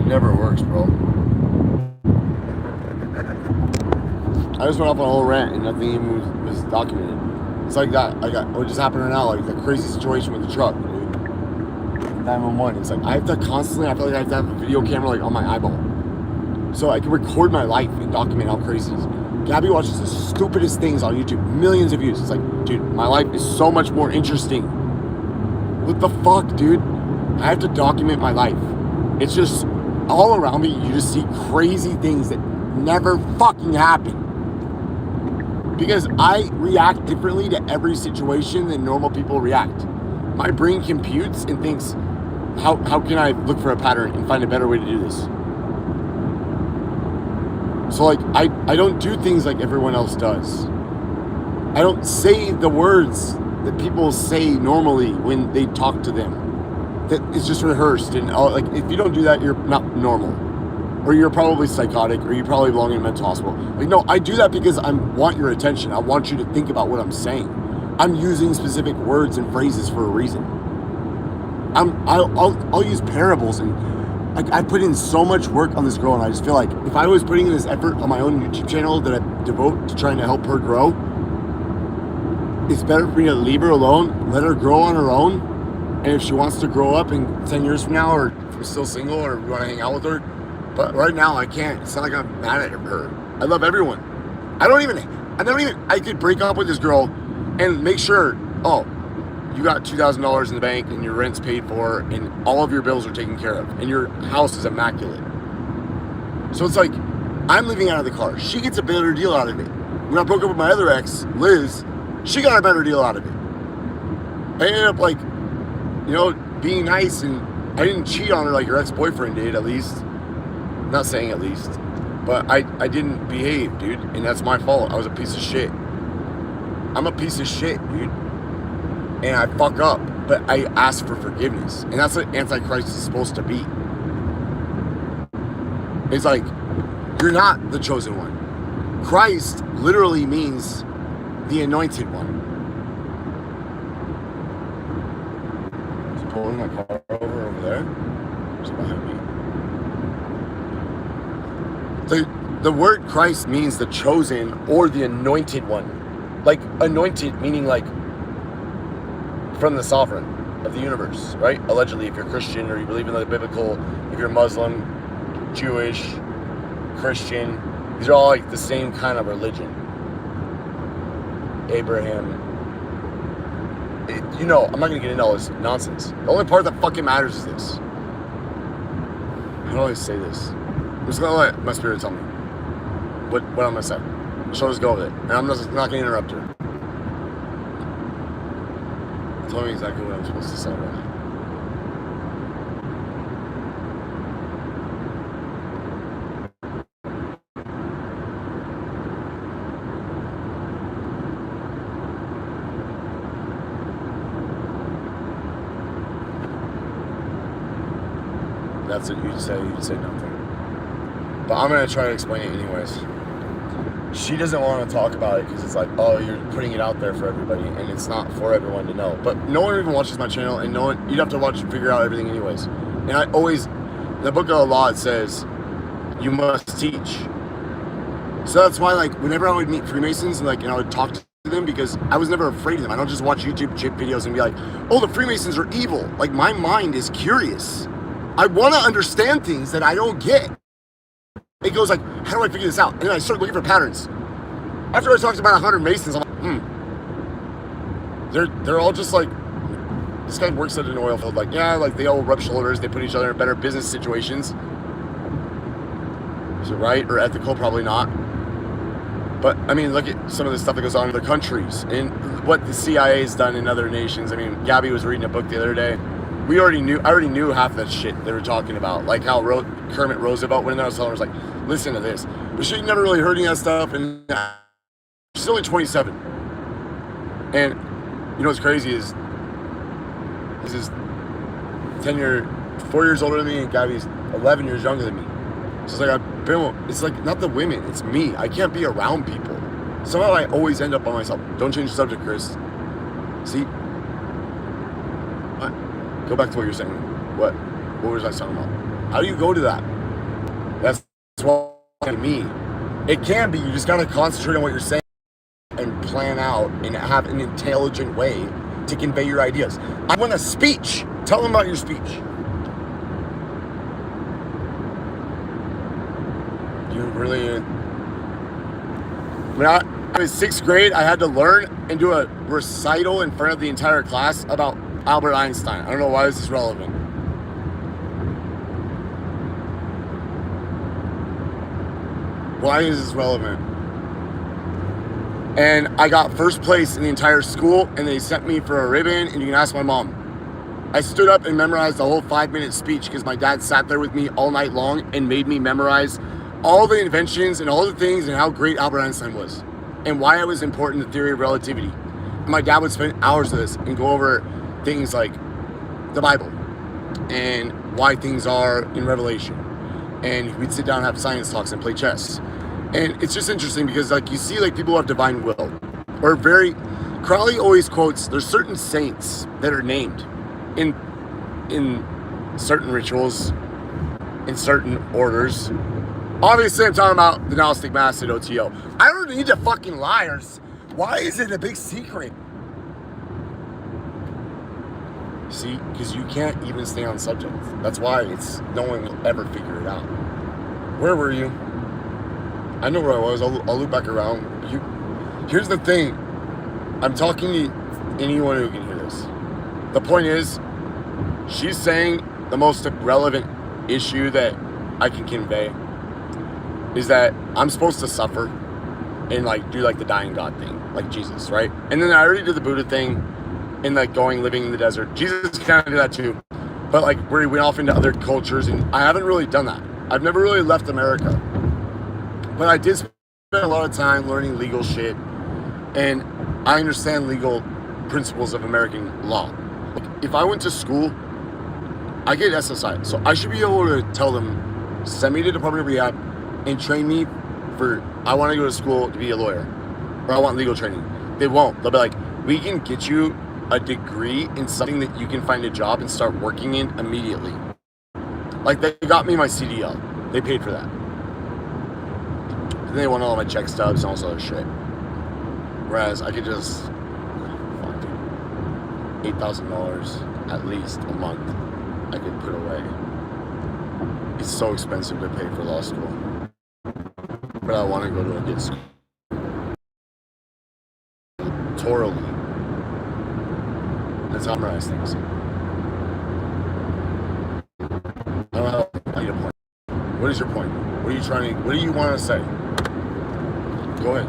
Never works, bro. I just went off on a whole rant and nothing even was documented. It's like that. What just happened right now, like the crazy situation with the truck, dude. 911. It's like I have to constantly. I feel like I have to have a video camera like on my eyeball, so I can record my life and document how crazy it is. Gabby watches the stupidest things on YouTube, millions of views. It's like, dude, my life is so much more interesting. What the fuck, dude? I have to document my life. It's just all around me. You just see crazy things that never fucking happen. Because I react differently to every situation than normal people react. My brain computes and thinks, how can I look for a pattern and find a better way to do this? So like, I don't do things like everyone else does. I don't say the words that people say normally when they talk to them. That it's just rehearsed, and like, if you don't do that, you're not normal. Or you're probably psychotic, or you probably belong in a mental hospital. Like, no, I do that because I want your attention. I want you to think about what I'm saying. I'm using specific words and phrases for a reason. I'll use parables, and I put in so much work on this girl, and I just feel like if I was putting in this effort on my own YouTube channel that I devote to trying to help her grow, it's better for me to leave her alone, let her grow on her own, and if she wants to grow up in 10 years from now, or if we're still single, or we want to hang out with her, but right now I can't. It's not like I'm mad at her. I love everyone. I could break up with this girl and make sure, oh, you got $2,000 in the bank and your rent's paid for and all of your bills are taken care of and your house is immaculate. So it's like, I'm living out of the car. She gets a better deal out of it. When I broke up with my other ex, Liz, she got a better deal out of it. I ended up like, being nice, and I didn't cheat on her like her ex-boyfriend did, at least. I'm not saying at least. But I didn't behave, dude, and that's my fault. I was a piece of shit. I'm a piece of shit, dude. And I fuck up, but I ask for forgiveness. And that's what Antichrist is supposed to be. It's like, you're not the chosen one. Christ literally means the anointed one. Is he pulling my car over there? Or is it behind me? The word Christ means the chosen or the anointed one. Like, anointed meaning like from the sovereign of the universe, right? Allegedly, if you're Christian or you believe in the biblical, if you're Muslim, Jewish, Christian, these are all like the same kind of religion. Abraham. I'm not going to get into all this nonsense. The only part that fucking matters is this. How do I say this? I'm just going to let my spirit tell me what I'm going to say. She'll just go with it. And I'm not going to interrupt her. Tell me exactly what I'm supposed to say right now. That's what you'd say nothing. But I'm going to try to explain it anyways. She doesn't want to talk about it because it's like, oh, you're putting it out there for everybody, and it's not for everyone to know. But no one even watches my channel, and no one, you'd have to watch and figure out everything anyways. And I always, in the book of the law, it says, you must teach. So that's why, like, whenever I would meet Freemasons, and I would talk to them, because I was never afraid of them. I don't just watch YouTube chip videos and be like, oh, the Freemasons are evil. Like, my mind is curious. I want to understand things that I don't get. It goes like, how do I figure this out? And then I start looking for patterns. After I talked to about 100 Masons, I'm like, they're all just like, this guy works at an oil field. Like, yeah, like they all rub shoulders. They put each other in better business situations. Is it right or ethical? Probably not. But I mean, look at some of the stuff that goes on in other countries and what the CIA has done in other nations. I mean, Gabby was reading a book the other day. I already knew half that shit they were talking about. Like how Kermit Roosevelt went in there, I was telling her, I was like, listen to this. But she never really heard any of that stuff, and she's only 27. And what's crazy is this is 4 years older than me, and Gabby's 11 years younger than me. So it's like it's like not the women, it's me. I can't be around people. Somehow I always end up by myself. Don't change the subject, Chris. See? What? Go back to what you're saying. What was I talking about? How do you go to that? to me. It can be. You just got to concentrate on what you're saying and plan out and have an intelligent way to convey your ideas. I want a speech. Tell them about your speech. You really... When I was 6th grade, I had to learn and do a recital in front of the entire class about Albert Einstein. I don't know why this is relevant. Why is this relevant? And I got first place in the entire school, and they sent me for a ribbon, and you can ask my mom. I stood up and memorized the whole 5-minute speech because my dad sat there with me all night long and made me memorize all the inventions and all the things and how great Albert Einstein was and why it was important in the theory of relativity. And my dad would spend hours of this and go over things like the Bible and why things are in Revelation. And we'd sit down and have science talks and play chess. And it's just interesting because like you see like people who have divine will or Crowley always quotes, there's certain saints that are named in certain rituals, in certain orders. Obviously, I'm talking about the Gnostic Mass at OTO. I don't need to fucking liars. Why is it a big secret? See, because you can't even stay on subject. That's why no one will ever figure it out. Where were you? I know where I was. I'll loop back around. Here's the thing. I'm talking to anyone who can hear this. The point is, she's saying the most relevant issue that I can convey is that I'm supposed to suffer and like do like the dying God thing, like Jesus, right? And then I already did the Buddha thing and like living in the desert. Jesus kind of did that too. But like we went off into other cultures and I haven't really done that. I've never really left America. But I did spend a lot of time learning legal shit and I understand legal principles of American law. Like, if I went to school, I get SSI. So I should be able to tell them, send me to the Department of Rehab and train me I want to go to school to be a lawyer or I want legal training. They won't. They'll be like, we can get you a degree in something that you can find a job and start working in immediately. Like they got me my CDL. They paid for that. And they want all my check stubs and all this other shit. Whereas I could just, $8,000 at least a month I could put away. It's so expensive to pay for law school. But I want to go to a good school. Torally. That's how I memorize things. I don't know. I need a point. What is your point? What do you want to say? Go ahead.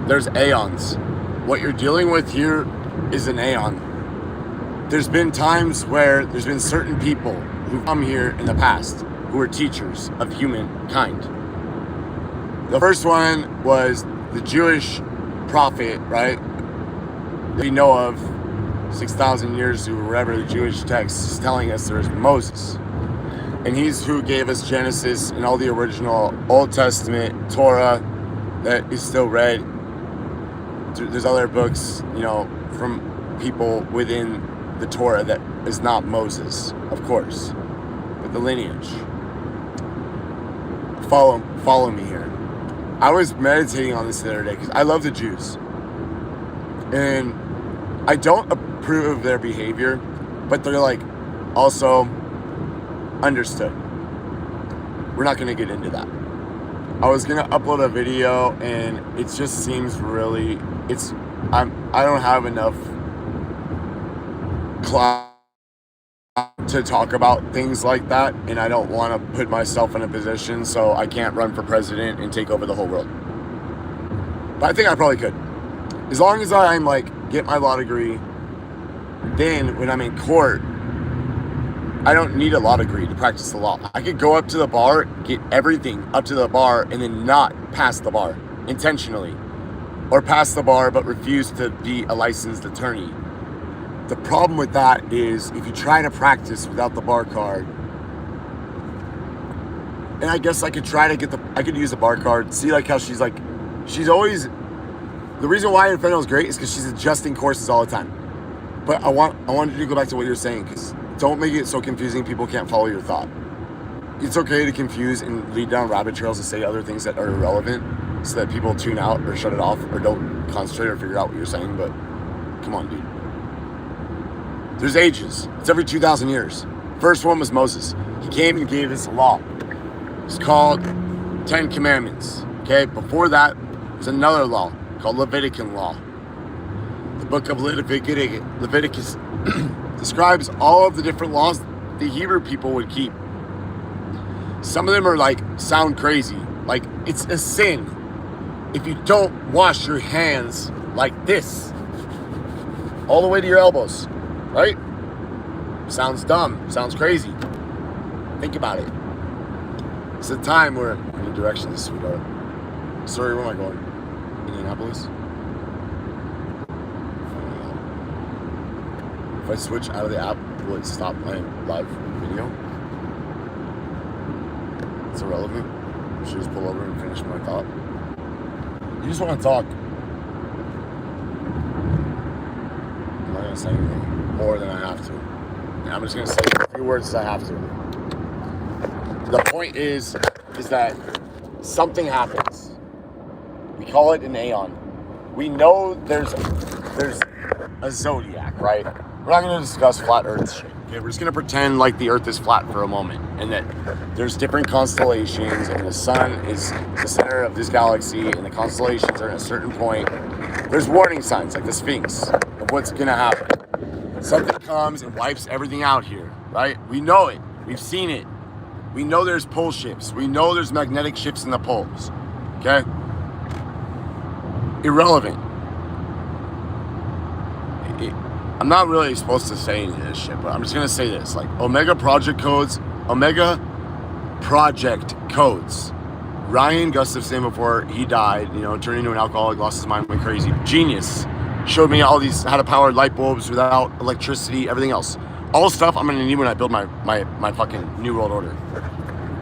There's aeons. What you're dealing with here is an aeon. There's been times where there's been certain people who've come here in the past who were teachers of humankind. The first one was the Jewish prophet, right? We know of 6,000 years or whatever the Jewish text is telling us there is Moses. And he's who gave us Genesis and all the original Old Testament Torah that is still read. There's other books, from people within the Torah that is not Moses, of course, but the lineage. Follow me here. I was meditating on this the other day because I love the Jews. And I don't approve of their behavior, but they're like also understood. We're not going to get into that. I was going to upload a video and it just seems really, I don't have enough clout to talk about things like that, and I don't want to put myself in a position so I can't run for president and take over the whole world. But I think I probably could. As long as I'm get my law degree, then when I'm in court, I don't need a law degree to practice the law. I could go up to the bar, get everything up to the bar, and then not pass the bar intentionally. Or pass the bar but refuse to be a licensed attorney. The problem with that is if you try to practice without the bar card, and I guess I could I could use a bar card. See how she's always, the reason why Inferno is great is because she's adjusting courses all the time. But I wanted to go back to what you're saying because don't make it so confusing people can't follow your thought. it's okay to confuse and lead down rabbit trails and say other things that are irrelevant so that people tune out or shut it off or don't concentrate or figure out what you're saying, but come on, dude. There's ages. It's every 2,000 years. First one was Moses. He came and gave us a law. It's called 10 Commandments. Okay, before that was another law called Levitican law. The book of Leviticus describes all of the different laws the Hebrew people would keep. Some of them are like, sound crazy. Like, it's a sin if you don't wash your hands like this, all the way to your elbows, right? Sounds dumb, sounds crazy. Think about it. It's a time where, any directions, sweetheart. Sorry, where am I going? Indianapolis? If I switch out of the app, will it stop my live video? It's irrelevant. I should just pull over and finish my thought. You just want to talk. I'm not going to say anything more than I have to. I'm just going to say a few words as I have to. The point is that something happens. We call it an aeon. We know there's a zodiac, right? We're not going to discuss flat Earth shit. Okay, we're just going to pretend like the Earth is flat for a moment and that there's different constellations and the sun is the center of this galaxy and the constellations are at a certain point. There's warning signs like the Sphinx of what's going to happen. Something comes and wipes everything out here, right? We know it. We've seen it. We know there's pole shifts. We know there's magnetic shifts in the poles, okay? Irrelevant. I'm not really supposed to say any of this shit, but I'm just going to say this. Like, Omega Project Codes. Ryan Gustafson, before he died, turned into an alcoholic, lost his mind, went crazy. Genius. Showed me all these, how to power light bulbs without electricity, everything else. All stuff I'm going to need when I build my fucking New World Order.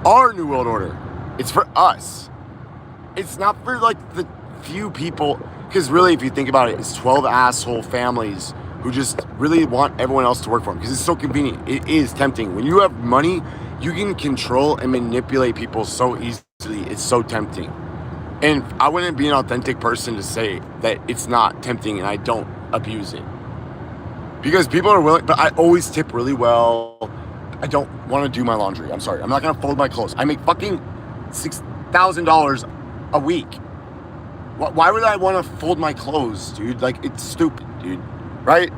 Our New World Order. It's for us. It's not for, like, the few people. Because really, if you think about it, it's 12 asshole families who just really want everyone else to work for them because it's so convenient. It is tempting. When you have money, you can control and manipulate people so easily. It's so tempting. And I wouldn't be an authentic person to say that it's not tempting and I don't abuse it. Because people are willing, but I always tip really well. I don't want to do my laundry. I'm sorry. I'm not going to fold my clothes. I make fucking $6,000 a week. Why would I want to fold my clothes, dude? Like, it's stupid, dude. Right?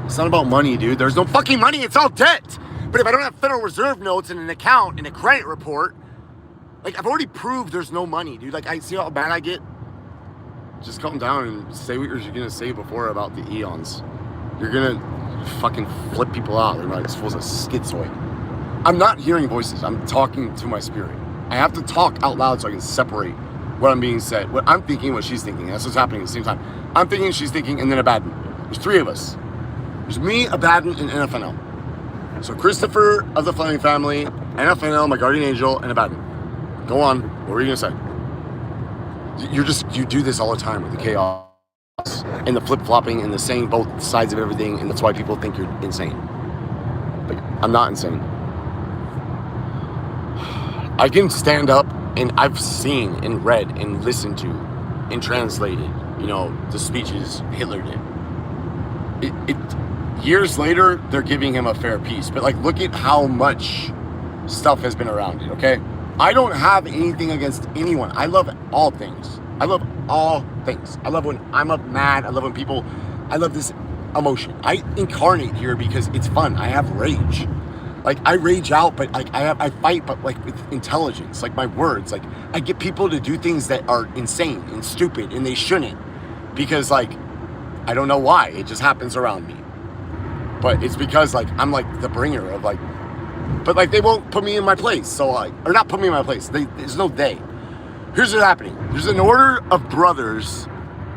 It's not about money, dude. There's no fucking money. It's all debt. But if I don't have Federal Reserve notes and an account and a credit report, like, I've already proved there's no money, dude. Like, I see how bad I get. Just calm down and say what you're going to say before about the eons. You're going to fucking flip people out. They're like, supposed to schizoid. I'm not hearing voices. I'm talking to my spirit. I have to talk out loud so I can separate what I'm being said, what I'm thinking, what she's thinking. That's what's happening at the same time. I'm thinking, she's thinking, and then Abaddon. There's three of us. There's me, Abaddon, and NFNL. So Christopher of the Fleming family, NFNL, my guardian angel, and Abaddon. Go on. What were you going to say? You do this all the time with the chaos and the flip-flopping and the saying both sides of everything, and that's why people think you're insane. But I'm not insane. I can stand up, and I've seen and read and listened to and translated, the speeches Hitler did. Years later, they're giving him a fair piece. But, like, look at how much stuff has been around it, okay? I don't have anything against anyone. I love all things. I love all things. I love when I'm up mad. I love when people... I love this emotion. I incarnate here because it's fun. I have rage. Like, I rage out, but, like, I fight, but, like, with intelligence. Like, my words. Like, I get people to do things that are insane and stupid, and they shouldn't. Because, like, I don't know why. It just happens around me. But it's because, like, I'm, like, the bringer of, like... But, like, they won't put me in my place. So, like... Or not put me in my place. There's no they. Here's what's happening. There's an order of brothers.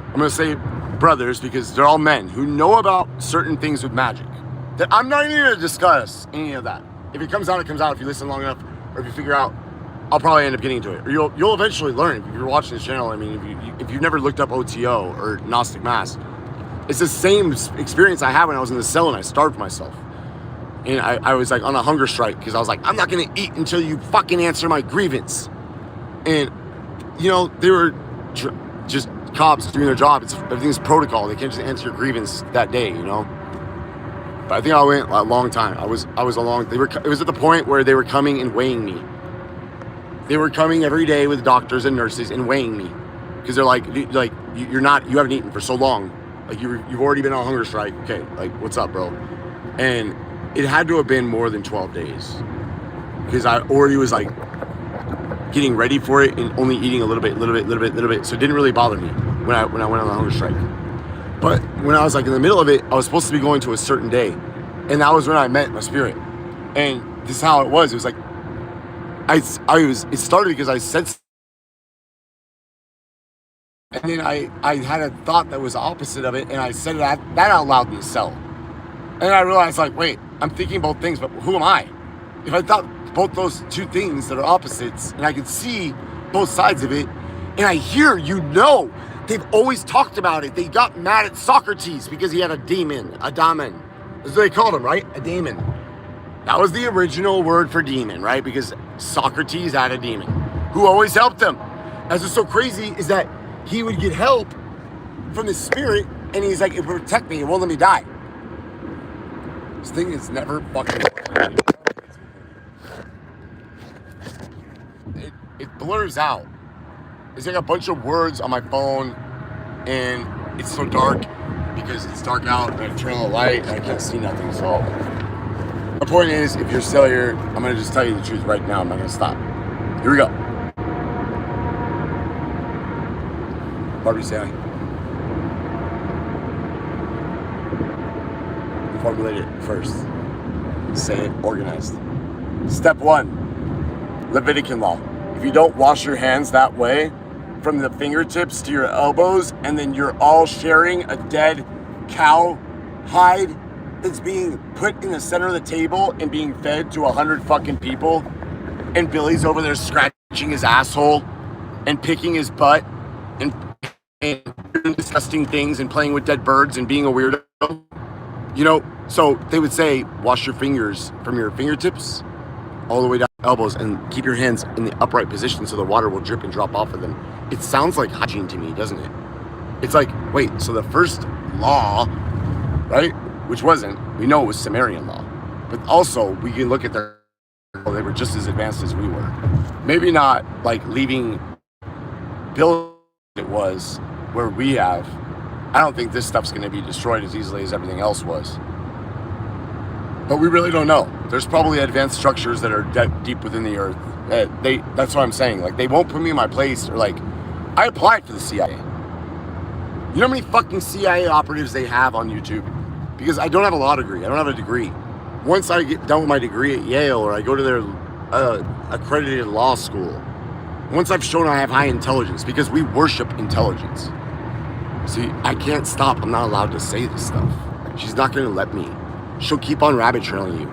I'm going to say brothers because they're all men who know about certain things with magic. That I'm not even going to discuss any of that. If it comes out, it comes out. If you listen long enough, or if you figure out, I'll probably end up getting into it. Or you'll eventually learn. If you're watching this channel, I mean, if you've never looked up OTO or Gnostic Mass, it's the same experience I had when I was in the cell and I starved myself. And I was like on a hunger strike because I was like, I'm not going to eat until you fucking answer my grievance. And, you know, they were just cops doing their job. Everything's protocol. They can't just answer your grievance that day, you know? But I think I went a long time. It was at the point where they were coming and weighing me. They were coming every day with doctors and nurses and weighing me. Because they're like, you haven't eaten for so long. Like, you've already been on hunger strike. Okay, like, what's up, bro? And it had to have been more than 12 days. Because I already was, like, getting ready for it and only eating a little bit. So it didn't really bother me when I went on the hunger strike. But when I was, like, in the middle of it, I was supposed to be going to a certain day. And that was when I met my spirit. And this is how it was. It was like, it started because I said, and then I had a thought that was opposite of it, and I said that out loud in the cell. And I realized, like, wait, I'm thinking both things, but who am I? If I thought both those two things that are opposites, and I can see both sides of it, and I hear, they've always talked about it. They got mad at Socrates because he had a daemon. That's what they called him, right? A daemon. That was the original word for demon, right? Because Socrates had a demon who always helped him. That's what's so crazy is that he would get help from the spirit, and he's like, it will protect me, it won't let me die. This thing is never fucking working. It blurs out. It's like a bunch of words on my phone, and it's so dark because it's dark out, and I turn on the light, and I can't see nothing, so... The point is, if you're still here, I'm going to just tell you the truth right now. I'm not going to stop. Here we go. What are we saying? Formulate it first. Say it organized. Step 1. Levitican law. If you don't wash your hands that way, from the fingertips to your elbows, and then you're all sharing a dead cow hide that's being put in the center of the table and being fed to 100 fucking people, and Billy's over there scratching his asshole and picking his butt and doing disgusting things and playing with dead birds and being a weirdo, you know. So they would say, wash your fingers from your fingertips all the way down to your elbows and keep your hands in the upright position so the water will drip and drop off of them. It sounds like hygiene to me, doesn't it? It's like, wait, so the first law, right? Which wasn't, we know it was Sumerian law, but also we can look at they were just as advanced as we were. Maybe not like leaving Bill it was where we have. I don't think this stuff's going to be destroyed as easily as everything else was. But we really don't know. There's probably advanced structures that are deep within the earth. That's what I'm saying. Like, they won't put me in my place, or like, I applied for the CIA. You know how many fucking CIA operatives they have on YouTube? Because I don't have a law degree. I don't have a degree. Once I get done with my degree at Yale, or I go to their accredited law school, once I've shown I have high intelligence, because we worship intelligence. See, I can't stop. I'm not allowed to say this stuff. She's not going to let me. She'll keep on rabbit trailing you.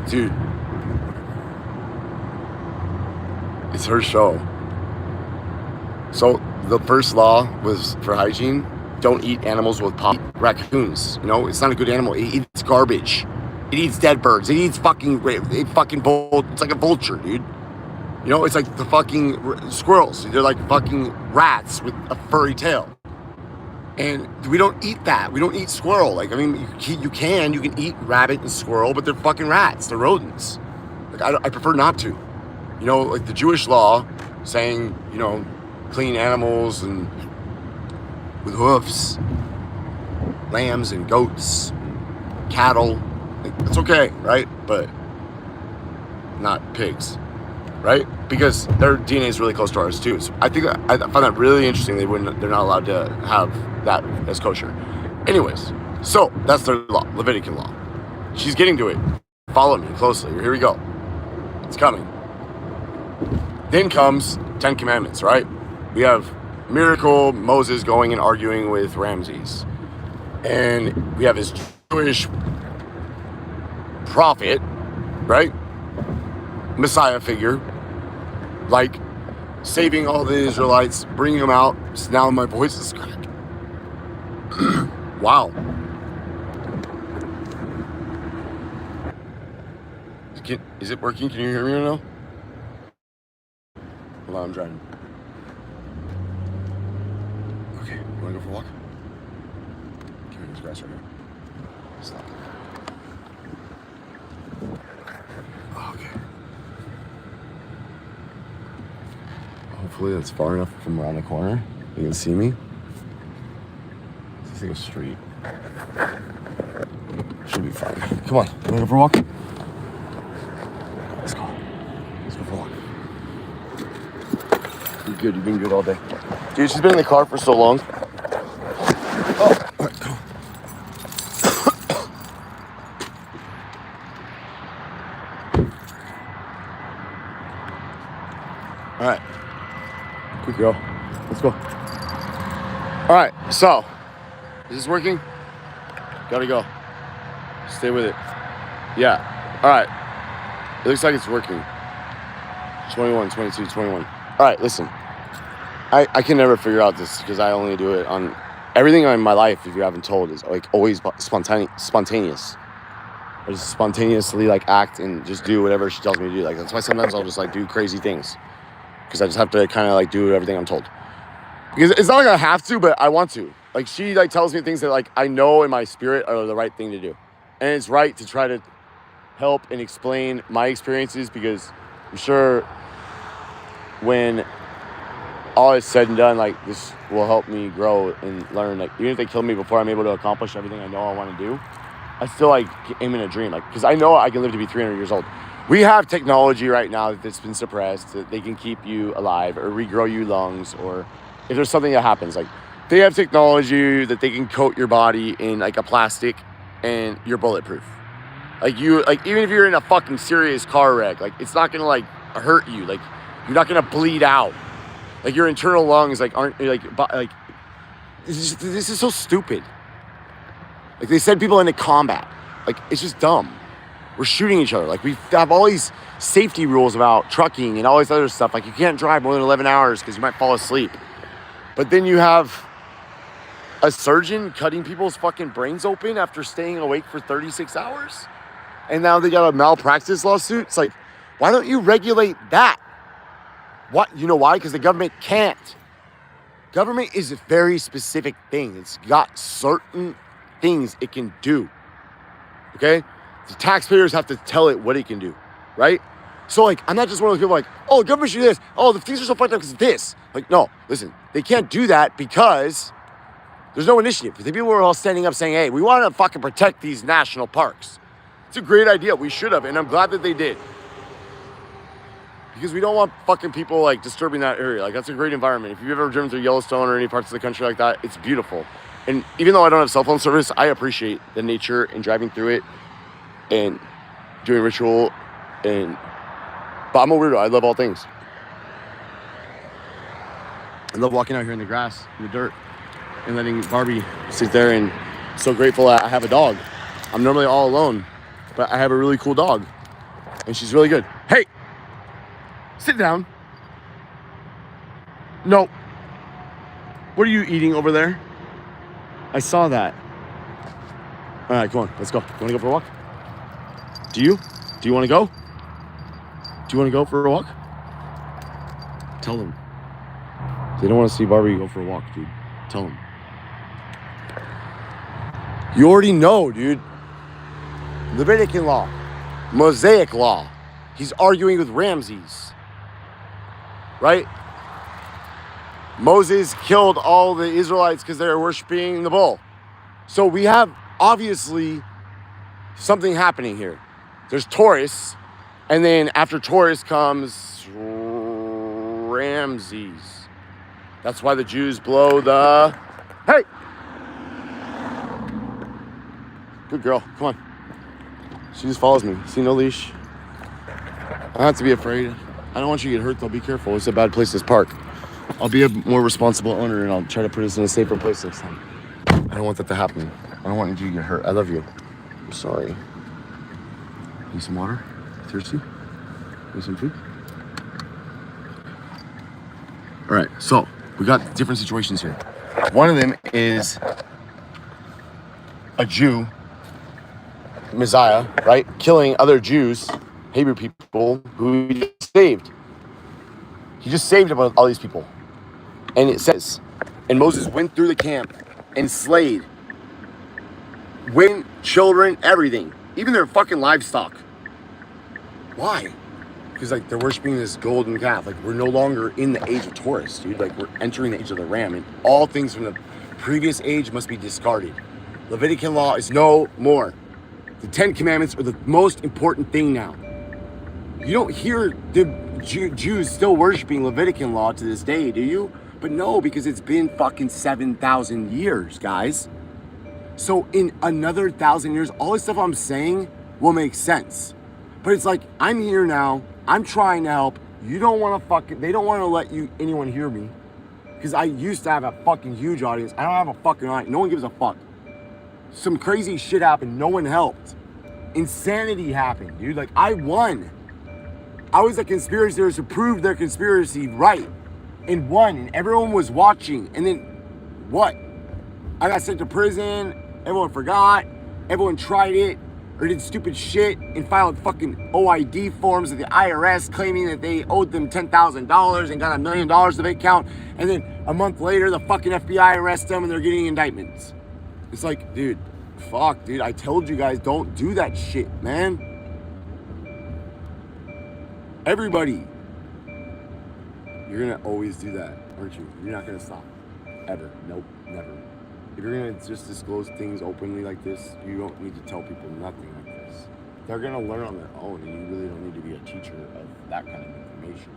Dude. It's her show. So the first law was for hygiene. Don't eat animals with raccoons. You know, it's not a good animal. It eats garbage. It eats dead birds. It eats it's like a vulture, dude. You know, it's like the fucking squirrels. They're like fucking rats with a furry tail. And we don't eat that. We don't eat squirrel. Like, I mean, you can eat rabbit and squirrel, but they're fucking rats. They're rodents. Like, I prefer not to. You know, like the Jewish law saying, you know, clean animals and with hoofs, lambs and goats, cattle. Like, it's okay, right? But not pigs, right? Because their DNA is really close to ours too. So I find that really interesting. They're not allowed to have that as kosher. Anyways, so that's their law, Levitican law. She's getting to it. Follow me closely. Here we go. It's coming. Then comes 10 Commandments, right? We have miracle Moses going and arguing with Ramses. And we have his Jewish prophet, right? Messiah figure, like saving all the Israelites, bringing them out. So now my voice is cracked. Wow. Is it working? Can you hear me right now? Hold on, I'm driving. Okay, you wanna go for a walk? Give me this grass right here. Stop. Okay. Hopefully that's far enough from around the corner. You can see me. This is like a street. Should be fine. Come on, you wanna go for a walk? Let's go. Let's go for a walk. You're good, you've been good all day. Dude, she's been in the car for so long. Oh, all right, go. All right, quick girl, let's go. All right, so, is this working? Gotta go. Stay with it. Yeah, all right. It looks like it's working. 21, 22, 21. All right, listen. I can never figure out this because I only do it on everything in my life. If you haven't told, is like always spontaneous. I just spontaneously like act and just do whatever she tells me to do. Like that's why sometimes I'll just like do crazy things because I just have to kind of like do everything I'm told. Because it's not like I have to, but I want to. Like she like tells me things that like I know in my spirit are the right thing to do, and it's right to try to help and explain my experiences because I'm sure when all is said and done, like this will help me grow and learn. Like even if they kill me before I'm able to accomplish everything I know I want to do, I still like aim in a dream. Like because I know I can live to be 300 years old. We have technology right now that's been suppressed that they can keep you alive or regrow you lungs, or if there's something that happens, like they have technology that they can coat your body in like a plastic and you're bulletproof. Like you, like even if you're in a fucking serious car wreck, like it's not gonna like hurt you. Like you're not gonna bleed out. Like your internal lungs like aren't like this is so stupid. Like they send people into combat. Like it's just dumb. We're shooting each other. Like we have all these safety rules about trucking and all this other stuff. Like you can't drive more than 11 hours because you might fall asleep. But then you have a surgeon cutting people's fucking brains open after staying awake for 36 hours. And now they got a malpractice lawsuit. It's like, why don't you regulate that? What? You know why? Because the government can't. Government is a very specific thing. It's got certain things it can do. Okay? The taxpayers have to tell it what it can do. Right? So, like, I'm not just one of those people like, oh, the government should do this. Oh, the things are so fucked up because of this. Like, no, listen. They can't do that because there's no initiative. The people are all standing up saying, hey, we want to fucking protect these national parks. It's a great idea. We should have, and I'm glad that they did. Because we don't want fucking people like disturbing that area. Like that's a great environment. If you've ever driven through Yellowstone or any parts of the country like that, it's beautiful. And even though I don't have cell phone service, I appreciate the nature and driving through it and doing ritual. But I'm a weirdo. I love all things. I love walking out here in the grass, in the dirt, and letting Barbie sit there. And I'm so grateful that I have a dog. I'm normally all alone, but I have a really cool dog, and she's really good. Hey. Sit down. No. What are you eating over there? I saw that. All right, come on. Let's go. You want to go for a walk? Do you? Do you want to go? Do you want to go for a walk? Tell them. They don't want to see Barbie go for a walk, dude. Tell them. You already know, dude. Levitican law. Mosaic law. He's arguing with Ramses. Right? Moses killed all the Israelites because they were worshiping the bull. So we have obviously something happening here. There's Taurus, and then after Taurus comes Ramses. That's why the Jews blow the... Hey! Good girl, come on. She just follows me. See, no leash. I don't have to be afraid. I don't want you to get hurt though. Be careful. It's a bad place to park. I'll be a more responsible owner and I'll try to put us in a safer place next time. I don't want that to happen. I don't want you to get hurt. I love you. I'm sorry. Need some water? Thirsty? Need some food? All right, so we got different situations here. One of them is a Jew, Messiah, right? Killing other Jews Hebrew people who he just saved. He just saved about all these people. And it says, and Moses went through the camp and slayed women, children, everything, even their fucking livestock. Why? Because like they're worshiping this golden calf. Like we're no longer in the age of Taurus, dude. Like we're entering the age of the ram, and all things from the previous age must be discarded. Levitical law is no more. The 10 Commandments are the most important thing now. You don't hear the Jews still worshiping Levitical law to this day, do you? But no, because it's been fucking 7,000 years, guys. So in another 1,000 years, all this stuff I'm saying will make sense. But it's like, I'm here now, I'm trying to help. You don't want to they don't want to let anyone hear me. Because I used to have a fucking huge audience. I don't have a fucking audience. No one gives a fuck. Some crazy shit happened. No one helped. Insanity happened, dude. Like, I won. I was a conspiracy theorist who proved their conspiracy right. And won. And everyone was watching. And then, what? I got sent to prison. Everyone forgot. Everyone tried it. Or did stupid shit and filed fucking OID forms at the IRS claiming that they owed them $10,000 and got $1 million to their account. And then a month later, the fucking FBI arrests them and they're getting indictments. It's like, dude, fuck, dude. I told you guys, don't do that shit, man. Everybody. You're gonna always do that, aren't you? You're not gonna stop. Ever. Nope, never. If you're gonna just disclose things openly like this, you don't need to tell people nothing like this. They're gonna learn on their own, and you really don't need to be a teacher of that kind of information.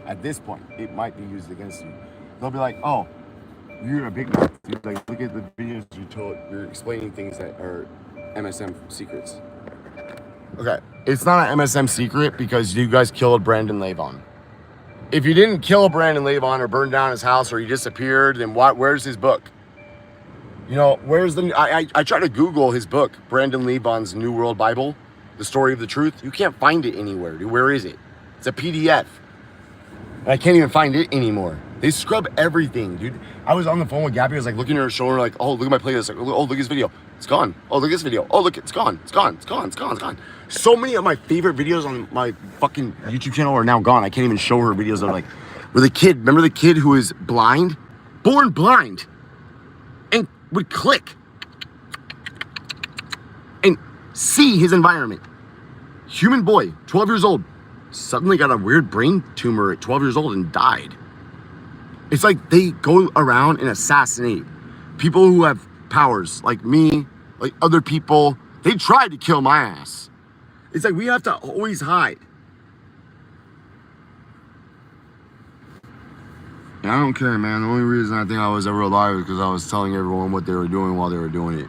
At this point, it might be used against you. They'll be like, oh, you're a big mouth. Like, look at the videos you're explaining things that are MSM secrets. Okay, it's not an MSM secret because you guys killed Brandon Lavon. If you didn't kill Brandon Lavon or burn down his house or he disappeared, then where's his book? You know, where's I tried to Google his book, Brandon Levon's New World Bible, The Story of the Truth. You can't find it anywhere, dude. Where is it? It's a PDF. And I can't even find it anymore. They scrub everything, dude. I was on the phone with Gabby. I was like looking at her shoulder, like, oh, look at my playlist. Like, oh, look at this video. It's gone. Oh, look at this video. Oh, look, it's gone. It's gone. It's gone. It's gone. It's gone. So many of my favorite videos on my fucking YouTube channel are now gone. I can't even show her videos that are like, where the kid, remember the kid who is blind? Born blind. And would click and see his environment. Human boy, 12 years old, suddenly got a weird brain tumor at 12 years old and died. It's like they go around and assassinate people who have powers, like me, like other people. They tried to kill my ass. It's like we have to always hide. And I don't care, man. The only reason I think I was ever alive is because I was telling everyone what they were doing while they were doing it.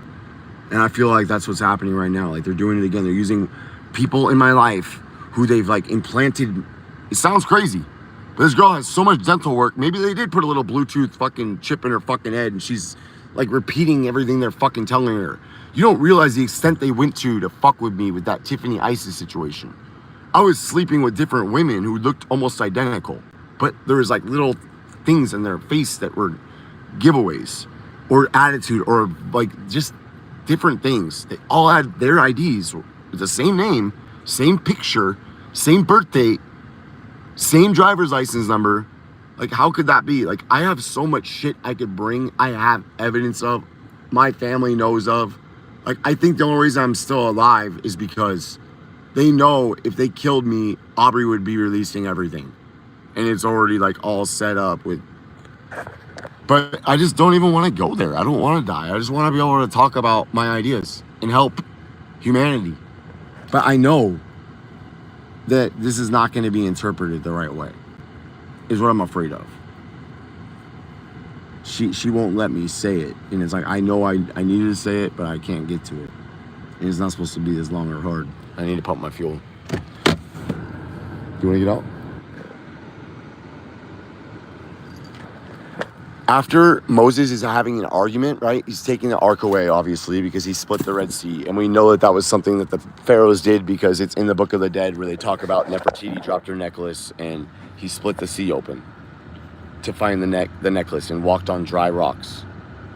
And I feel like that's what's happening right now. Like they're doing it again. They're using people in my life who they've like implanted. It sounds crazy, but this girl has so much dental work. Maybe they did put a little Bluetooth fucking chip in her fucking head and she's like repeating everything they're fucking telling her. You don't realize the extent they went to fuck with me with that Tiffany Isis situation. I was sleeping with different women who looked almost identical, but there was like little things in their face that were giveaways or attitude or like just different things. They all had their IDs with the same name, same picture, same birth date, same driver's license number. Like, how could that be? Like, I have so much shit I could bring. I have evidence of, my family knows of. Like, I think the only reason I'm still alive is because they know if they killed me, Aubrey would be releasing everything. And it's already like all set up with, but I just don't even want to go there. I don't want to die. I just want to be able to talk about my ideas and help humanity. But I know that this is not going to be interpreted the right way, is what I'm afraid of. She won't let me say it. And it's like, I know I needed to say it, but I can't get to it. And it's not supposed to be this long or hard. I need to pump my fuel. Do you want to get out? After Moses is having an argument, right? He's taking the ark away, obviously, because he split the Red Sea. And we know that that was something that the pharaohs did because it's in the Book of the Dead where they talk about Nefertiti dropped her necklace and he split the sea open to find the necklace and walked on dry rocks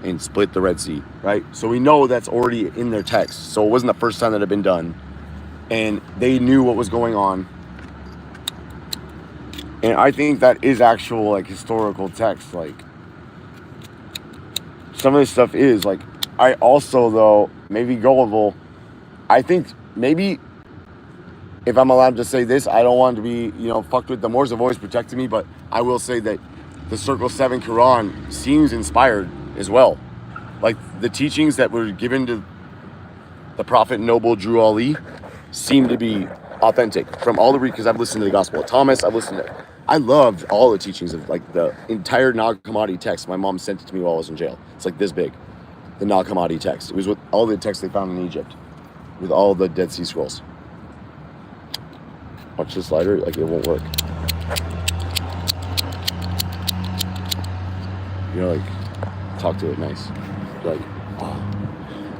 and split the Red Sea, right? So we know that's already in their text. So it wasn't the first time that it had been done. and they knew what was going on. And I think that is actual, like, historical text. Like, some of this stuff is, like, I also, though, maybe gullible, I think maybe, if I'm allowed to say this, I don't want to be, fucked with. The Moors have always protected me, but I will say that the Circle 7 Quran seems inspired as well. Like, the teachings that were given to the Prophet Noble Drew Ali seem to be authentic from all the because I've listened to the Gospel of Thomas. I loved all the teachings of, like, the entire Nag Hammadi text. My mom sent it to me while I was in jail. It's like this big, the Nag Hammadi text. It was with all the texts they found in Egypt, with all the Dead Sea Scrolls. Watch this lighter, like, it won't work. Like, talk to it nice. Like, oh,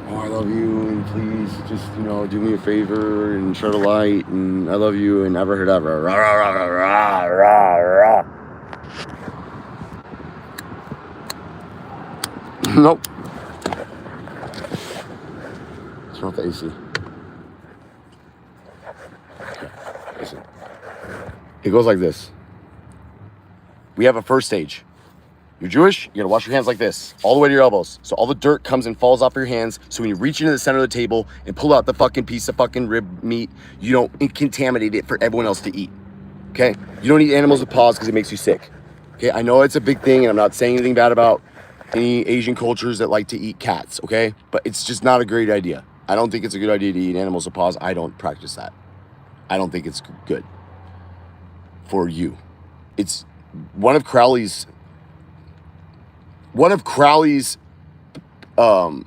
I love you, and please just, do me a favor and shut a light, and I love you, and ever heard ever. Rah, rah, rah, rah, rah, rah. Nope. Turn off the AC. Okay, listen. It goes like this. We have a first stage. You're Jewish, you gotta wash your hands like this, all the way to your elbows. So all the dirt comes and falls off your hands. So when you reach into the center of the table and pull out the fucking piece of fucking rib meat, you don't contaminate it for everyone else to eat. Okay? You don't eat animals with paws because it makes you sick. Okay? I know it's a big thing, and I'm not saying anything bad about any Asian cultures that like to eat cats, okay? But it's just not a great idea. I don't think it's a good idea to eat animals with paws. I don't practice that. I don't think it's good for you. It's one of Crowley's, how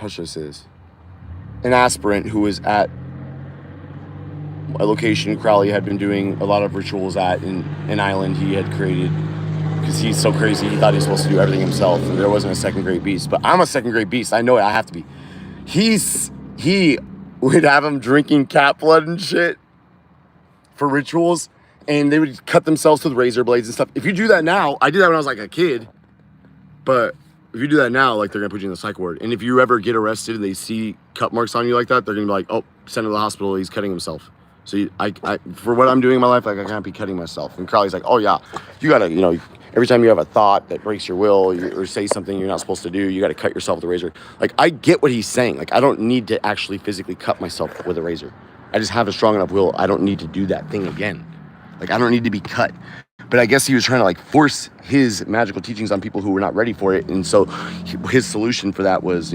should I say this? An aspirant who was at a location Crowley had been doing a lot of rituals at in an island he had created, because he's so crazy, he thought he was supposed to do everything himself, and there wasn't a second grade beast. But I'm a second grade beast. I know it. I have to be. He would have him drinking cat blood and shit for rituals, and they would cut themselves with razor blades and stuff. If you do that now, I did that when I was like a kid, but if you do that now, like, they're gonna put you in the psych ward. And if you ever get arrested and they see cut marks on you like that, they're gonna be like, oh, send him to the hospital, he's cutting himself. So I for what I'm doing in my life, like, I can't be cutting myself. And Crowley's like, oh yeah, you gotta, every time you have a thought that breaks your will or say something you're not supposed to do, you gotta cut yourself with a razor. Like, I get what he's saying. Like, I don't need to actually physically cut myself with a razor. I just have a strong enough will. I don't need to do that thing again. Like, I don't need to be cut. But I guess he was trying to, like, force his magical teachings on people who were not ready for it. And so his solution for that was,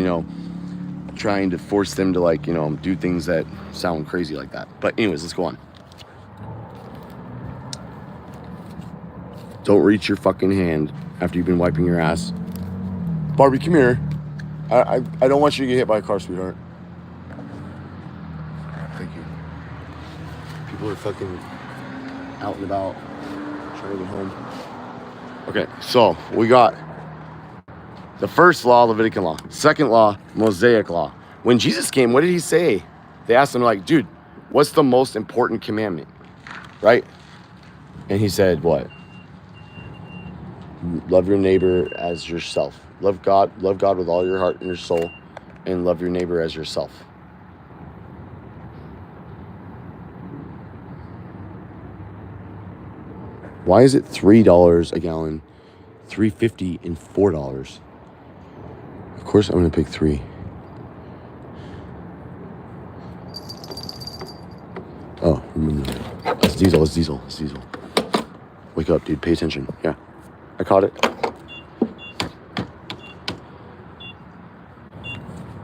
trying to force them to, like, do things that sound crazy like that. But anyways, let's go on. Don't reach your fucking hand after you've been wiping your ass. Barbie, come here. I don't want you to get hit by a car, sweetheart. Thank you. People are fucking out and about trying to get home. Okay, so we got the first law, Levitican law. Second law, Mosaic law. When Jesus came, what did he say? They asked him, like, dude, what's the most important commandment? Right? And he said, what? Love your neighbor as yourself. Love God with all your heart and your soul, and love your neighbor as yourself. Why is it $3 a gallon, $3.50 and $4? Of course, I'm gonna pick 3. Oh, it's diesel. It's diesel. Wake up, dude. Pay attention. Yeah, I caught it.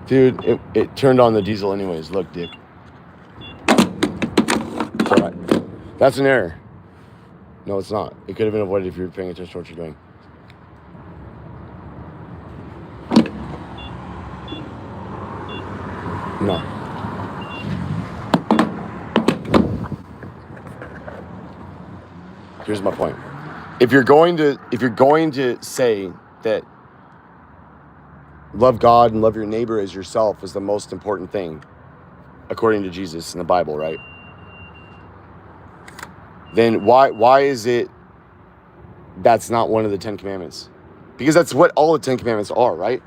Dude, it turned on the diesel anyways. Look, dick. All right. That's an error. No, it's not. It could have been avoided if you were paying attention to what you're doing. No. Here's my point. If you're going to say that love God and love your neighbor as yourself is the most important thing, according to Jesus in the Bible, right? Then why is it that's not one of the 10 commandments? Because that's what all the 10 commandments are, right?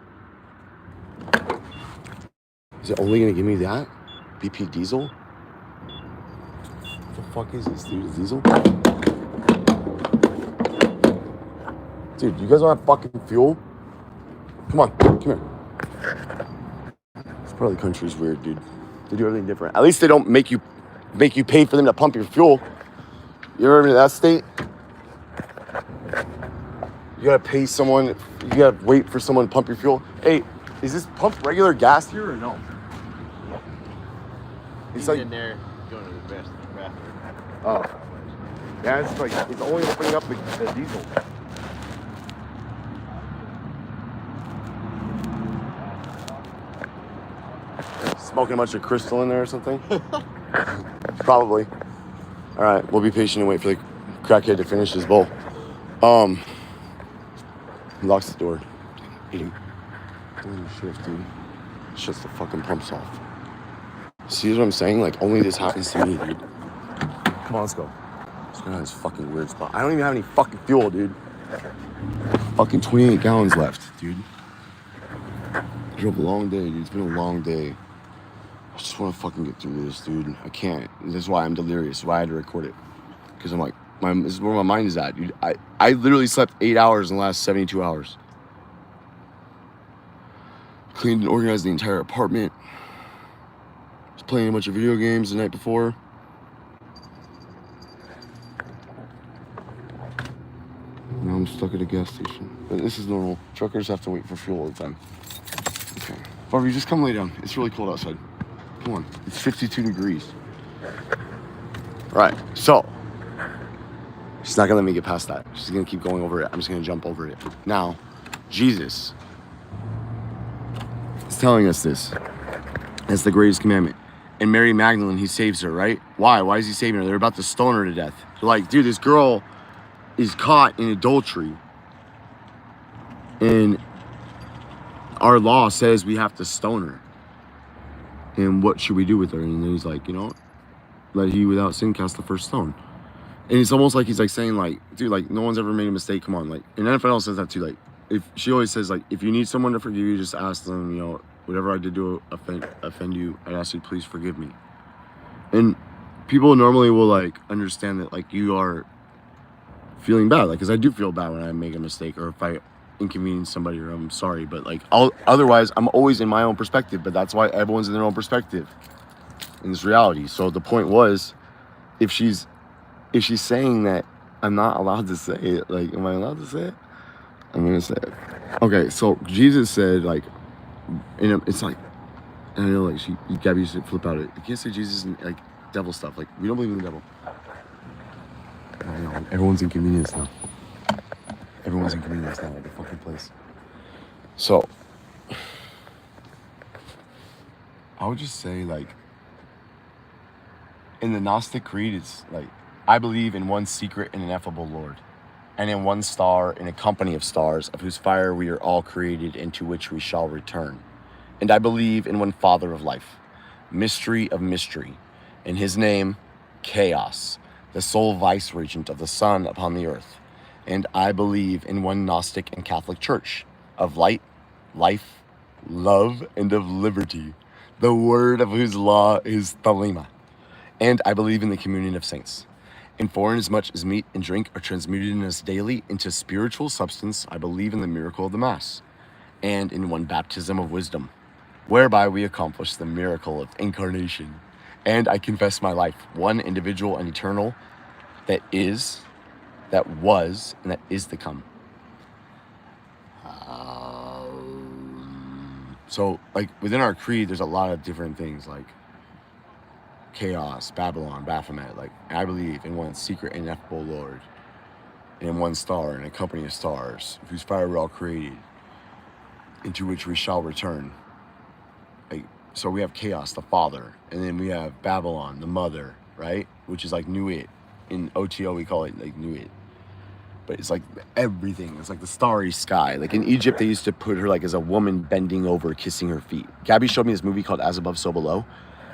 Is it only going to give me that? BP diesel? What the fuck is this, dude? Is diesel? Dude, you guys don't have fucking fuel? Come on, come here. This part of the country's weird, dude. They do everything different. At least they don't make you pay for them to pump your fuel. You ever been to that state? You gotta pay someone, you gotta wait for someone to pump your fuel. Hey, is this pump regular gas here or no? It's like in there going to the bathroom. Oh. Yeah, it's like, it's only opening up the diesel. Smoking a bunch of crystal in there or something? Probably. All right, we'll be patient and wait for the crackhead to finish his bowl. He locks the door. Hate him. Holy shit, dude. Shuts the fucking pumps off. See what I'm saying? Like, only this happens to me, dude. Come on, let's go. Let's go down this fucking weird spot. I don't even have any fucking fuel, dude. Fucking 28 gallons left, dude. I drove a long day, dude. It's been a long day. I just want to fucking get through this, dude. I can't. This is why I'm delirious. This is why I had to record it. Because I'm like, this is where my mind is at, dude. I literally slept 8 hours in the last 72 hours. Cleaned and organized the entire apartment. Was playing a bunch of video games the night before. Now I'm stuck at a gas station. But this is normal. Truckers have to wait for fuel all the time. Okay. Barbie, just come lay down. It's really cold outside. Come on. It's 52 degrees. Right. So, she's not going to let me get past that. She's going to keep going over it. I'm just going to jump over it. Now, Jesus is telling us this. That's the greatest commandment. And Mary Magdalene, he saves her, right? Why? Why is he saving her? They're about to stone her to death. They're like, dude, this girl is caught in adultery. And our law says we have to stone her. And what should we do with her? And then he's like, let he without sin cast the first stone. And it's almost like he's like saying like, dude, like no one's ever made a mistake. Come on, like, and NFL says that too. Like, if she always says like, if you need someone to forgive you, just ask them. Whatever I did to offend you, I ask you please forgive me. And people normally will like understand that like you are feeling bad, like because I do feel bad when I make a mistake or if I inconvenience somebody or I'm sorry. But like otherwise, I'm always in my own perspective. But that's why everyone's in their own perspective in this reality. So the point was, if she's saying that I'm not allowed to say it, like, am I allowed to say it? I'm gonna say it. Okay, so Jesus said, like, it's like, I know, like, Gabby used to flip out it. You can't say Jesus and, like, devil stuff. Like, we don't believe in the devil. I know, everyone's inconvenienced now. Everyone's inconvenienced now at the fucking place. So, I would just say, like, in the Gnostic creed, it's like, I believe in one secret and ineffable Lord, and in one star in a company of stars, of whose fire we are all created, into which we shall return. And I believe in one Father of life, mystery of mystery, in his name, Chaos, the sole vice-regent of the sun upon the earth. And I believe in one Gnostic and Catholic Church, of light, life, love, and of liberty, the word of whose law is Thelema. And I believe in the communion of saints. And for inasmuch as meat and drink are transmuted in us daily into spiritual substance, I believe in the miracle of the Mass, and in one baptism of wisdom, whereby we accomplish the miracle of incarnation. And I confess my life, one individual and eternal, that is, that was, and that is to come. So, like, within our creed, there's a lot of different things, like Chaos, Babylon, Baphomet. Like, I believe in one secret and ineffable Lord, and in one star and a company of stars, whose fire we're all created, into which we shall return. Like, so we have Chaos, the father, and then we have Babylon, the mother, right? Which is like New It. In OTO, we call it like New It. But it's like everything. It's like the starry sky. Like in Egypt, they used to put her like as a woman bending over, kissing her feet. Gabby showed me this movie called As Above, So Below.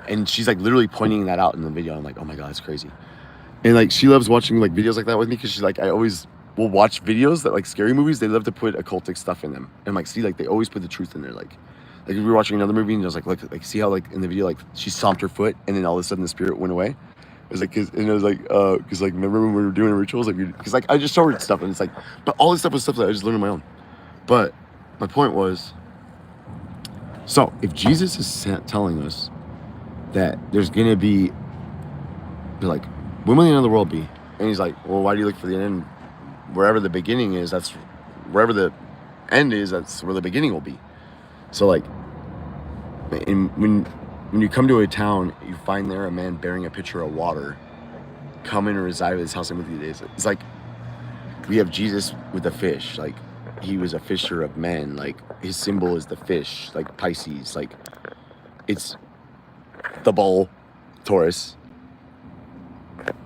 And she's like literally pointing that out in the video. I'm like, oh my God, it's crazy. And like, she loves watching like videos like that with me because she's like, I always will watch videos that like scary movies. They love to put occultic stuff in them. And I'm like, see, like they always put the truth in there. Like, Like if we were watching another movie and it was like, look, like see how like in the video, like she stomped her foot and then all of a sudden the spirit went away. It was like, cause like remember when we were doing rituals, like, cause like I just showed her stuff and it's like, but all this stuff was stuff that I just learned on my own. But my point was, so if Jesus is telling us that there's gonna be, like, when will the end of the world be? And he's like, well, why do you look for the end? Wherever the beginning is, that's wherever the end is, that's where the beginning will be. So like, when you come to a town, you find there a man bearing a pitcher of water. Come in and reside at his house and with you days. It's like we have Jesus with the fish. Like he was a fisher of men. Like his symbol is the fish. Like Pisces. Like it's the bull, Taurus.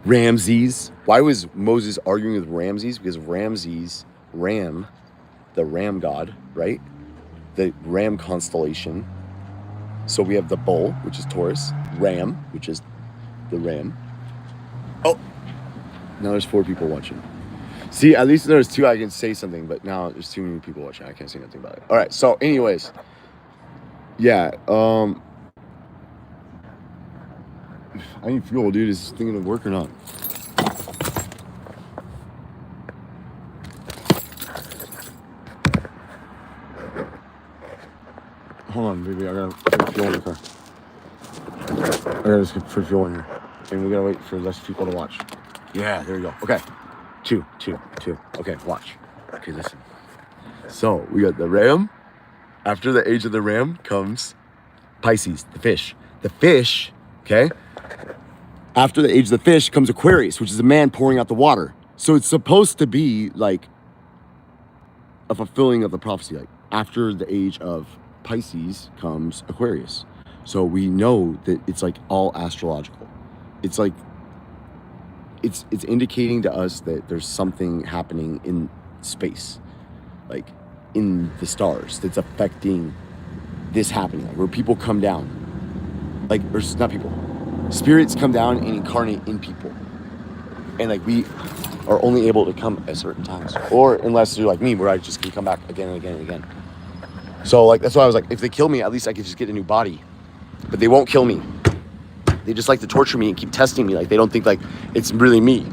Ramses. Why was Moses arguing with Ramses? Because Ramses, Ram, the ram god, right? The ram constellation. So we have the bull, which is Taurus, ram, which is the ram. Oh, now there's 4 people watching. See, at least there's 2 I can say something, but now there's too many people watching. I can't say nothing about it. All right, so anyways, yeah, I need fuel, dude. Is this thing gonna work or not? Hold on, baby. I gotta put fuel in the car. I gotta just put fuel in here. And we gotta wait for less people to watch. Yeah, there we go. Okay. 2. Okay, watch. Okay, listen. So we got the ram. After the age of the ram comes Pisces, the fish. The fish, okay? After the age of the fish comes Aquarius, which is a man pouring out the water. So it's supposed to be like a fulfilling of the prophecy. Like after the age of Pisces comes Aquarius. So we know that it's like all astrological. It's like it's indicating to us that there's something happening in space, like in the stars, that's affecting this happening, like where people come down, like, or not people, spirits come down and incarnate in people, and like we are only able to come at certain times, or unless you're like me, where I just can come back again and again and again. So like that's why I was like, if they kill me, at least I could just get a new body. But they won't kill me. They just like to torture me and keep testing me. Like they don't think like it's really me.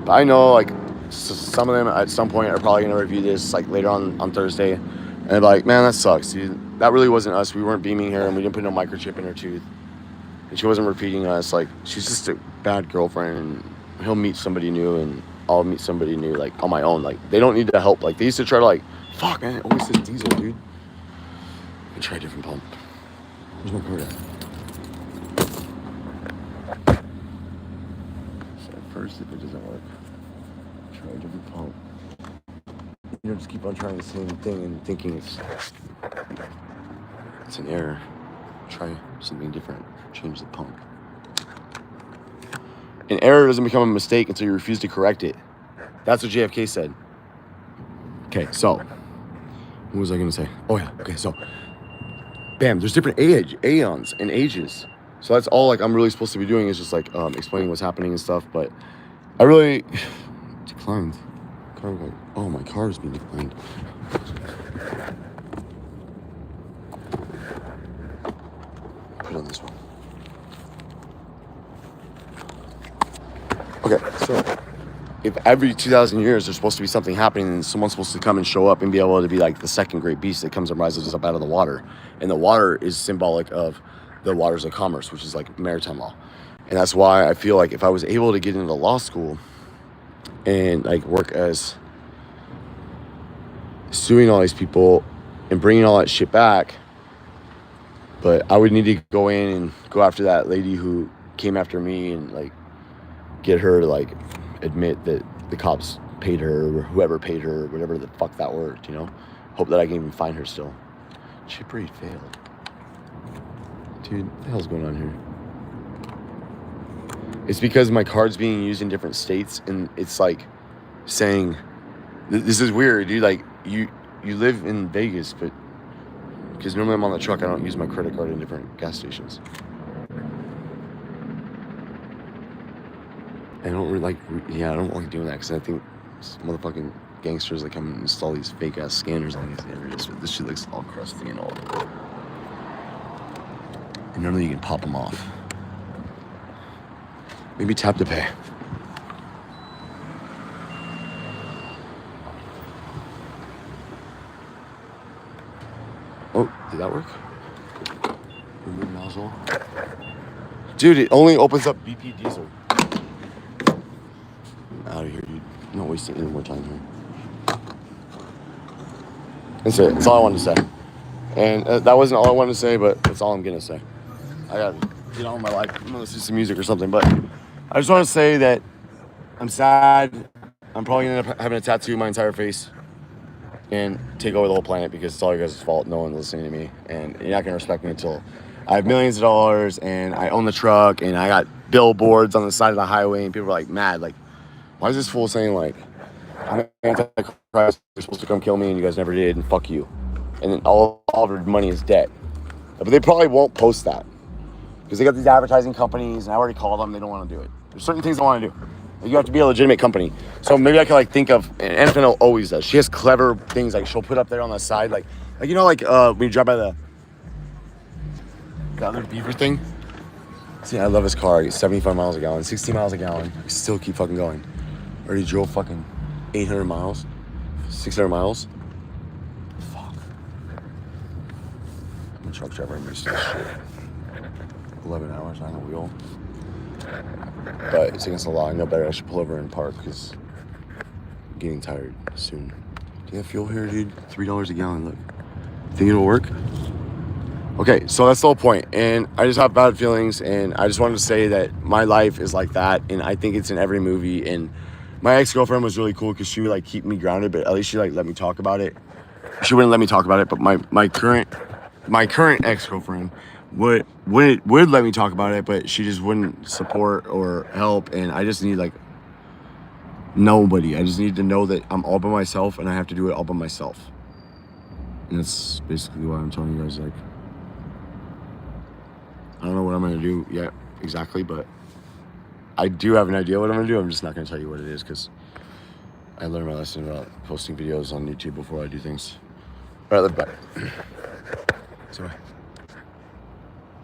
But I know like some of them at some point are probably gonna review this like later on Thursday, and they're like, man, that sucks, dude. That really wasn't us. We weren't beaming her, and we didn't put no microchip in her tooth, and she wasn't repeating us. Like she's just a bad girlfriend, and he'll meet somebody new, and I'll meet somebody new like on my own. Like they don't need the help. Like they used to try to like, fuck man, it always says diesel, dude. I try a different pump. Where's my card at? So first, if it doesn't work, try a different pump. You know, just keep on trying the same thing and thinking it's an error. Try something different. Change the pump. An error doesn't become a mistake until you refuse to correct it. That's what JFK said. Okay, so what was I gonna say? Oh yeah, okay, so bam, there's different aeons and ages. So that's all like I'm really supposed to be doing is just like explaining what's happening and stuff, but I really declined. Oh, my car is being declined. Put on this one. Okay, so if every 2,000 years there's supposed to be something happening and someone's supposed to come and show up and be able to be like the second great beast that comes and rises up out of the water, and the water is symbolic of the waters of commerce, which is like maritime law. And that's why I feel like if I was able to get into law school and like work as suing all these people and bringing all that shit back, but I would need to go in and go after that lady who came after me and like get her to like admit that the cops paid her or whoever paid her, whatever the fuck that worked, you know? Hope that I can even find her still. Chip read failed. Dude, what the hell's going on here? It's because my card's being used in different states, and it's like saying, this is weird, dude. Like, you live in Vegas, but because normally I'm on the truck, I don't use my credit card in different gas stations. I don't really like, I don't like doing that because I think motherfucking gangsters that come and install these fake ass scanners on these areas. But this shit looks all crusty and old. And normally you can pop them off. Maybe tap to pay. Oh, did that work? Remove nozzle. Dude, it only opens up BP diesel. Out of here, dude. I'm not wasting any more time here. That's it. That's all I wanted to say. And that wasn't all I wanted to say, but that's all I'm going to say. I got to get on with my life. I'm going to listen to some music or something. But I just want to say that I'm sad. I'm probably going to end up having a tattoo my entire face and take over the whole planet because it's all you guys' fault. No one's listening to me. And you're not going to respect me until I have millions of dollars and I own the truck and I got billboards on the side of the highway and people are like mad. Like, why is this fool saying like, I'm anti-Christ, you're supposed to come kill me and you guys never did and fuck you. And then all of your money is debt. But they probably won't post that because they got these advertising companies and I already called them. They don't want to do it. There's certain things they want to do. You have to be a legitimate company. So maybe I could like think of, and NFL always does. She has clever things like she'll put up there on the side. Like you know, like when you drive by the other beaver thing. See, I love his car. I get 75 miles a gallon, 60 miles a gallon. I still keep fucking going. Already drove fucking 800 miles, 600 miles. Fuck. I'm a truck driver. I'm used to this shit. 11 hours on the wheel. But it's against the law. I know better. I should pull over and park because I'm getting tired soon. Do you have fuel here, dude? $3 a gallon. Look. Think it'll work? Okay, so that's the whole point. And I just have bad feelings. And I just wanted to say that my life is like that. And I think it's in every movie. And my ex-girlfriend was really cool because she would like keep me grounded. But at least she like let me talk about it. She wouldn't let me talk about it. But my current ex-girlfriend would let me talk about it, but she just wouldn't support or help. And I just need like nobody. I just need to know that I'm all by myself and I have to do it all by myself. And that's basically why I'm telling you guys, like, I don't know what I'm gonna do yet exactly, but I do have an idea what I'm gonna do. I'm just not gonna tell you what it is because I learned my lesson about posting videos on YouTube before I do things. All right, let's bye. Sorry.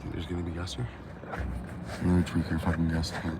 Think there's gonna be gas here? Another tweaker fucking gas tank.